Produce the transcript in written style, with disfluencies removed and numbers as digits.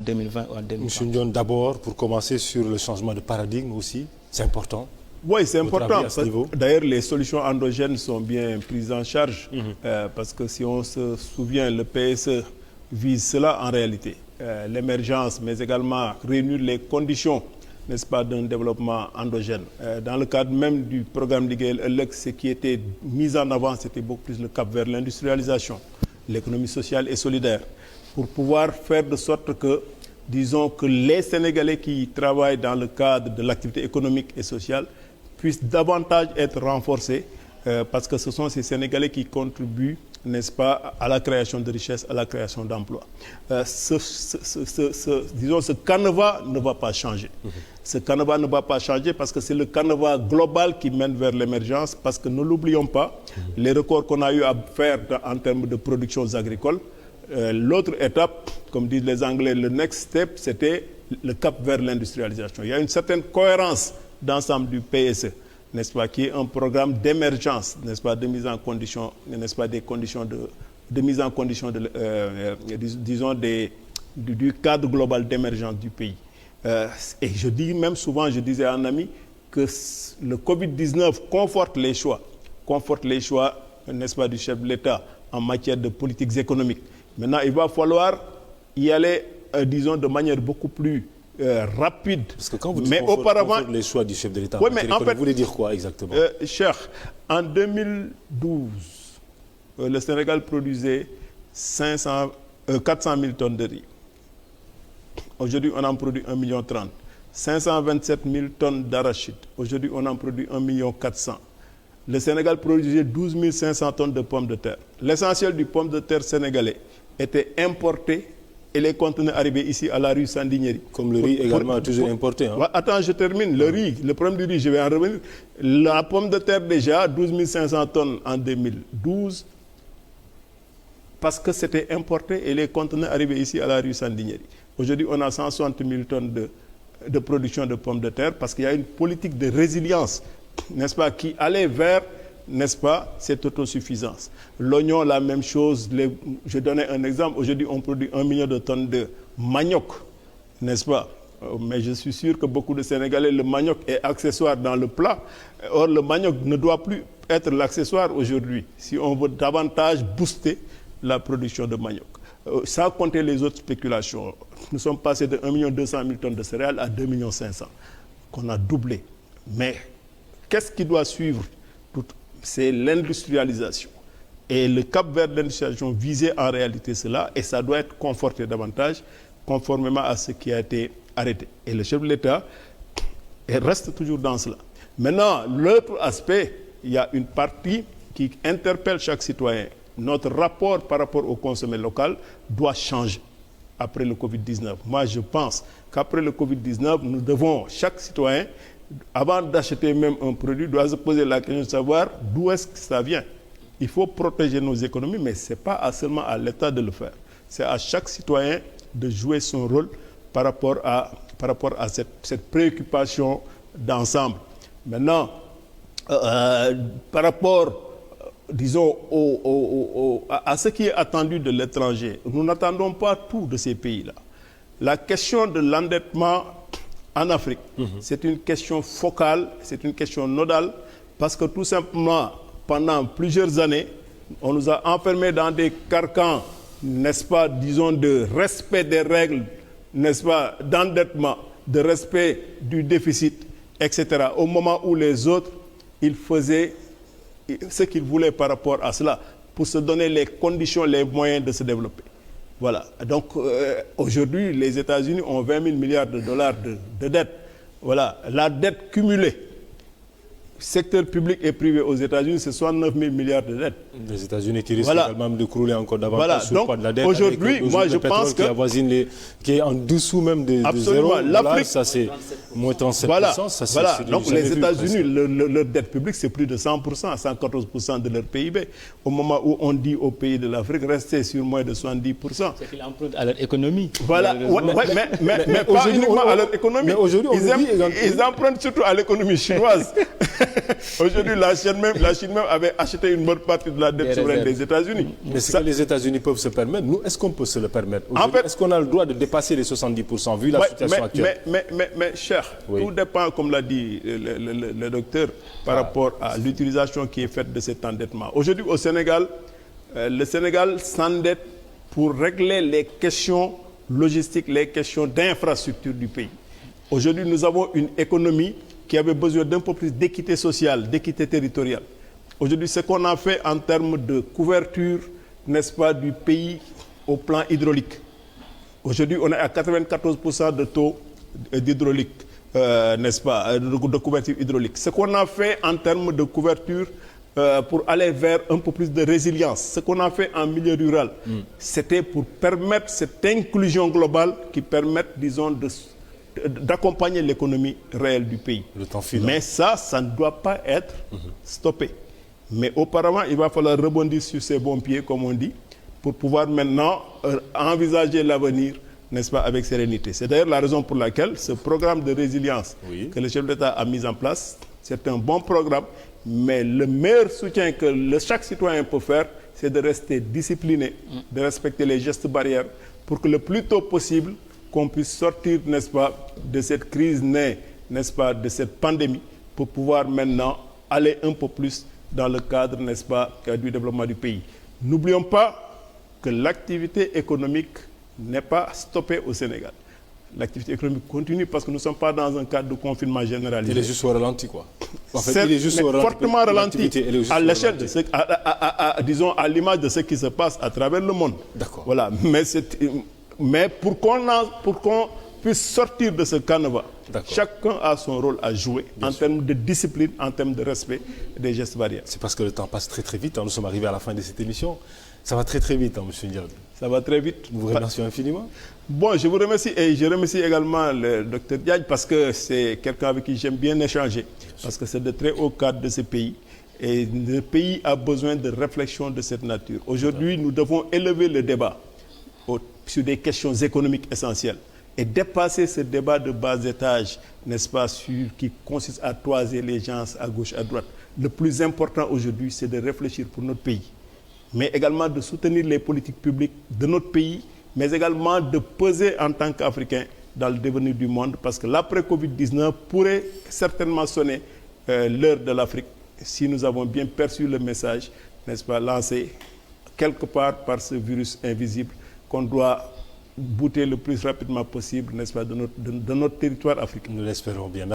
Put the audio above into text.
2020 ou en 2030. Monsieur Ndione, d'abord, pour commencer sur le changement de paradigme aussi, c'est important. Oui, c'est important. D'ailleurs, les solutions endogènes sont bien prises en charge parce que si on se souvient, le PSE vise cela en réalité. L'émergence, mais également réunir les conditions, n'est-ce pas, d'un développement endogène. Dans le cadre même du programme Liguel Elec, ce qui était mis en avant, c'était beaucoup plus le cap vers l'industrialisation, l'économie sociale et solidaire, pour pouvoir faire de sorte que, disons, que les Sénégalais qui travaillent dans le cadre de l'activité économique et sociale puissent davantage être renforcés parce que ce sont ces Sénégalais qui contribuent, n'est-ce pas, à la création de richesses, à la création d'emplois. Disons, ce canevas ne va pas changer. Ce canevas ne va pas changer parce que c'est le canevas global qui mène vers l'émergence, parce que ne l'oublions pas, les records qu'on a eu à faire en termes de production agricole, l'autre étape, comme disent les Anglais, le next step, c'était le cap vers l'industrialisation. Il y a une certaine cohérence d'ensemble du PSE, n'est-ce pas, qui est un programme d'émergence, n'est-ce pas, de mise en condition, n'est-ce pas, des conditions de mise en condition, disons, du cadre global d'émergence du pays. Et je dis même souvent, je disais à un ami, que le Covid-19 conforte les choix, n'est-ce pas, du chef de l'État en matière de politiques économiques. Maintenant, il va falloir y aller, disons, de manière beaucoup plus rapide. Parce que quand vous dites auparavant les choix du chef de l'État, oui, mais en fait, vous voulez dire quoi exactement? Cher, en 2012, le Sénégal produisait 400 000 tonnes de riz. Aujourd'hui, on en produit 1,30 million. 527 000 tonnes d'arachide. Aujourd'hui, on en produit 1,4 million. Le Sénégal produisait 12 500 tonnes de pommes de terre. L'essentiel du pomme de terre sénégalais était importé et les conteneurs arrivaient ici à la rue Sandiniéry. Comme le riz également toujours importé. Hein? Attends, je termine. Le riz, le problème du riz, je vais en revenir. La pomme de terre déjà, 12 500 tonnes en 2012, parce que c'était importé et les conteneurs arrivaient ici à la rue Sandiniéry. Aujourd'hui, on a 160 000 tonnes de production de pommes de terre parce qu'il y a une politique de résilience, n'est-ce pas, qui allait vers, n'est-ce pas, cette autosuffisance. L'oignon, la même chose. Je donnais un exemple. Aujourd'hui, on produit 1 million de tonnes de manioc, n'est-ce pas? Mais je suis sûr que beaucoup de Sénégalais, le manioc est accessoire dans le plat. Or, le manioc ne doit plus être l'accessoire aujourd'hui si on veut davantage booster la production de manioc. Sans compter les autres spéculations. Nous sommes passés de 1 200 000 tonnes de céréales à 2 500 000, qu'on a doublé. Mais qu'est-ce qui doit suivre? C'est l'industrialisation. Et le cap vers l'industrialisation visait en réalité cela, et ça doit être conforté davantage, conformément à ce qui a été arrêté. Et le chef de l'État reste toujours dans cela. Maintenant, l'autre aspect, il y a une partie qui interpelle chaque citoyen. Notre rapport par rapport au consommé local doit changer après le Covid-19. Moi, je pense qu'après le Covid-19, nous devons, chaque citoyen, avant d'acheter même un produit, doit se poser la question de savoir d'où est-ce que ça vient. Il faut protéger nos économies, mais ce n'est pas seulement à l'État de le faire. C'est à chaque citoyen de jouer son rôle par rapport à cette préoccupation d'ensemble. Maintenant, par rapport, disons, à ce qui est attendu de l'étranger, nous n'attendons pas tout de ces pays-là. La question de l'endettement en Afrique, c'est une question focale, c'est une question nodale, parce que tout simplement, pendant plusieurs années, on nous a enfermés dans des carcans, n'est-ce pas, disons, de respect des règles, n'est-ce pas, d'endettement, de respect du déficit, etc. Au moment où les autres, ils faisaient ce qu'ils voulaient par rapport à cela, pour se donner les conditions, les moyens de se développer. Voilà. Donc, aujourd'hui, les États-Unis ont 20 000 milliards de dollars de dette. Voilà. La dette cumulée, secteur public et privé aux États-Unis, c'est 69 000 milliards de dettes. Les États-Unis qui risquent également de crouler encore davantage sur le poids de la dette. Aujourd'hui, moi je pense que... qui est en dessous même de zéro. L'Afrique, ça c'est moins 37%. Voilà. Ça, voilà. Donc les États-Unis, leur dette publique, c'est plus de 100%, 114% de leur PIB. Au moment où on dit aux pays de l'Afrique, restez sur moins de 70%. C'est qu'ils empruntent à leur économie. Voilà. Mais pas uniquement à leur économie. Mais aujourd'hui, ils empruntent surtout à l'économie chinoise. Aujourd'hui, la Chine même avait acheté une bonne partie de la dette souveraine des États-Unis. Mais ce que les États-Unis peuvent se permettre, nous, est-ce qu'on peut se le permettre? En fait, est-ce qu'on a le droit de dépasser les 70% vu la situation actuelle? Mais cher, oui. Tout dépend, comme l'a dit le docteur, par rapport à l'utilisation qui est faite de cet endettement. Aujourd'hui, au Sénégal, le Sénégal s'endette pour régler les questions logistiques, les questions d'infrastructure du pays. Aujourd'hui, nous avons une économie qui avait besoin d'un peu plus d'équité sociale, d'équité territoriale. Aujourd'hui, ce qu'on a fait en termes de couverture, n'est-ce pas, du pays au plan hydraulique. Aujourd'hui, on est à 94% de taux d'hydraulique, n'est-ce pas, de couverture hydraulique. Ce qu'on a fait en termes de couverture pour aller vers un peu plus de résilience, ce qu'on a fait en milieu rural, c'était pour permettre cette inclusion globale qui permette, disons, d'accompagner l'économie réelle du pays. Le temps filant. Mais ça ne doit pas être stoppé. Mais auparavant, il va falloir rebondir sur ses bons pieds, comme on dit, pour pouvoir maintenant envisager l'avenir, n'est-ce pas, avec sérénité. C'est d'ailleurs la raison pour laquelle ce programme de résilience que le chef d'État a mis en place, c'est un bon programme, mais le meilleur soutien que chaque citoyen peut faire, c'est de rester discipliné, de respecter les gestes barrières, pour que le plus tôt possible, qu'on puisse sortir, n'est-ce pas, de cette crise née, n'est-ce pas, de cette pandémie, pour pouvoir maintenant aller un peu plus dans le cadre, n'est-ce pas, du développement du pays. N'oublions pas que l'activité économique n'est pas stoppée au Sénégal. L'activité économique continue parce que nous ne sommes pas dans un cadre de confinement généralisé. Il est juste au ralenti, quoi. En fait, il est juste fortement ralenti à l'échelle de disons, à l'image de ce qui se passe à travers le monde. D'accord. Voilà. Mais pour qu'on puisse sortir de ce canevas, chacun a son rôle à jouer en termes de discipline, en termes de respect des gestes barrières. C'est parce que le temps passe très très vite. Nous sommes arrivés à la fin de cette émission. Ça va très très vite, M. Ndiaye. Ça va très vite. Nous vous remercions infiniment. Bon, je vous remercie et je remercie également le docteur Diagne parce que c'est quelqu'un avec qui j'aime bien échanger. Parce que c'est de très haut cadre de ce pays. Et le pays a besoin de réflexion de cette nature. Aujourd'hui, nous devons élever le débat sur des questions économiques essentielles et dépasser ce débat de bas étage, n'est-ce pas, qui consiste à toiser les gens à gauche, à droite. Le plus important aujourd'hui, c'est de réfléchir pour notre pays, mais également de soutenir les politiques publiques de notre pays, mais également de peser en tant qu'Africains dans le devenir du monde, parce que l'après-Covid-19 pourrait certainement sonner l'heure de l'Afrique si nous avons bien perçu le message, n'est-ce pas, lancé quelque part par ce virus invisible qu'on doit bouter le plus rapidement possible, n'est-ce pas, de notre territoire africain. Nous l'espérons bien.